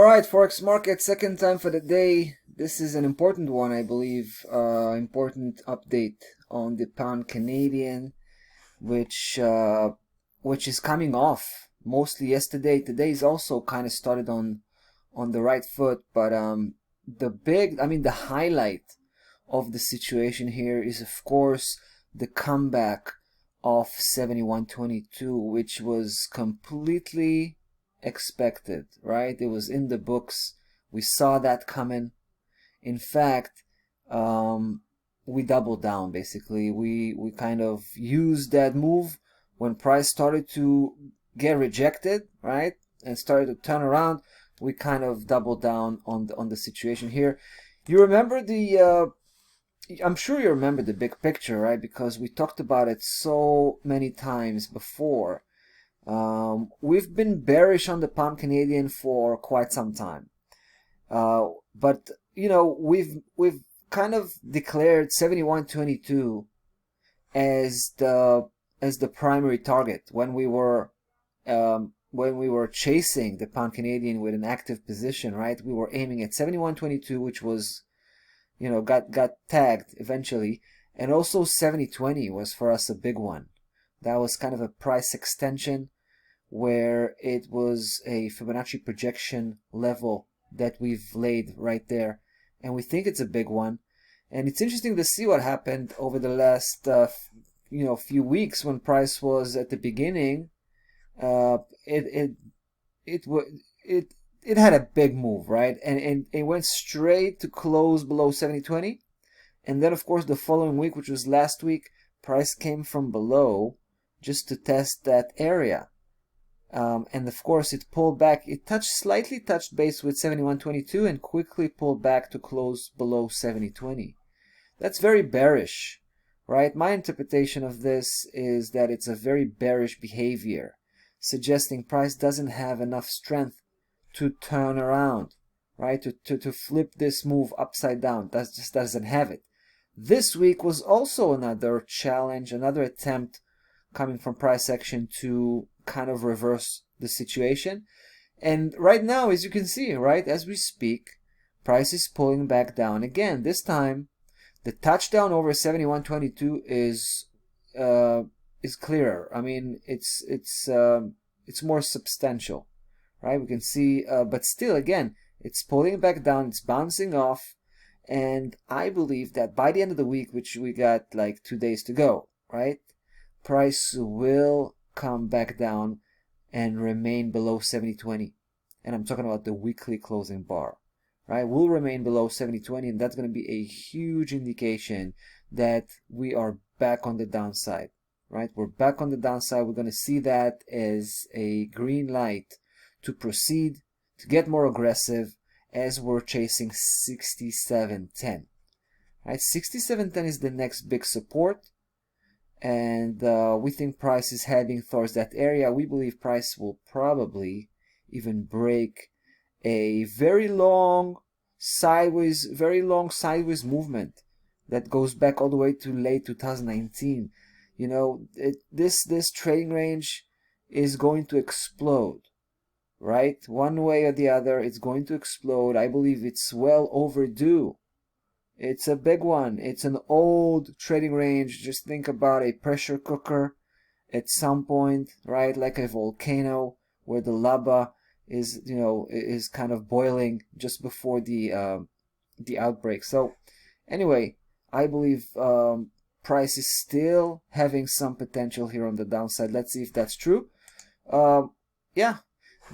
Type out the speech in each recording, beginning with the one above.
Alright, Forex market, second time for the day. This is an important one, I believe. Important update on the pound Canadian, which is coming off mostly yesterday. Today's also kind of started on the right foot, but the highlight of the situation here is, of course, the comeback of 71.22, which was completely expected, right? It was in the books. We saw that coming. In fact, we doubled down. Basically, we kind of used that move when price started to get rejected, right, and started to turn around. We kind of doubled down on the situation here. You remember the I'm sure you remember the big picture, right? Because we talked about it so many times before. We've been bearish on the pound Canadian for quite some time, but you know, we've kind of declared 71.22 as the primary target when we were chasing the pound Canadian with an active position, right? We were aiming at 71.22, which was, you know, got tagged eventually, and also 70.20 was for us a big one. That was kind of a price extension where it was a Fibonacci projection level that we've laid right there, and we think it's a big one. And it's interesting to see what happened over the last few weeks. When price was at the beginning, it had a big move, right? And it went straight to close below 70.20, and then of course the following week, which was last week, price came from below just to test that area. And of course it pulled back. It slightly touched base with 71.22 and quickly pulled back to close below 70.20. That's very bearish, right? My interpretation of this is that it's a very bearish behavior, suggesting price doesn't have enough strength to turn around, right? To flip this move upside down. That just doesn't have it. This week was also another challenge, another attempt coming from price action to kind of reverse the situation. And right now, as you can see, right, as we speak, price is pulling back down again. This time the touchdown over 71.22 is clearer. I mean, it's more substantial, right? We can see, but still, again, it's pulling back down, it's bouncing off, and I believe that by the end of the week, which we got like 2 days to go, right, price will come back down and remain below 70.20, and I'm talking about the weekly closing bar, right? Will remain below 70.20, and that's going to be a huge indication that we are back on the downside, right? We're back on the downside. We're going to see that as a green light to proceed, to get more aggressive as we're chasing 67.10, right? 67.10 is the next big support, and we think price is heading towards that area. We believe price will probably even break a very long sideways movement that goes back all the way to late 2019. You know, this trading range is going to explode, right? One way or the other, it's going to explode. I believe it's well overdue. It's a big one. It's an old trading range. Just think about a pressure cooker at some point, right? Like a volcano where the lava is, you know, is kind of boiling just before the outbreak. So anyway, I believe price is still having some potential here on the downside. Let's see if that's true. Yeah,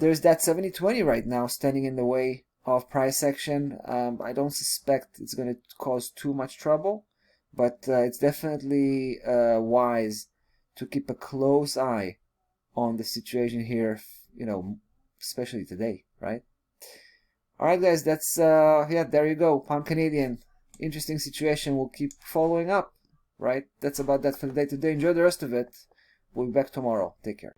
there's that 70.20 right now standing in the way of price action. I don't suspect it's going to cause too much trouble, but it's definitely wise to keep a close eye on the situation here, you know, especially today, right? All right, guys, that's yeah, there you go. Pound Canadian, interesting situation. We'll keep following up, right? That's about that for the day today. Enjoy the rest of it. We'll be back tomorrow. Take care.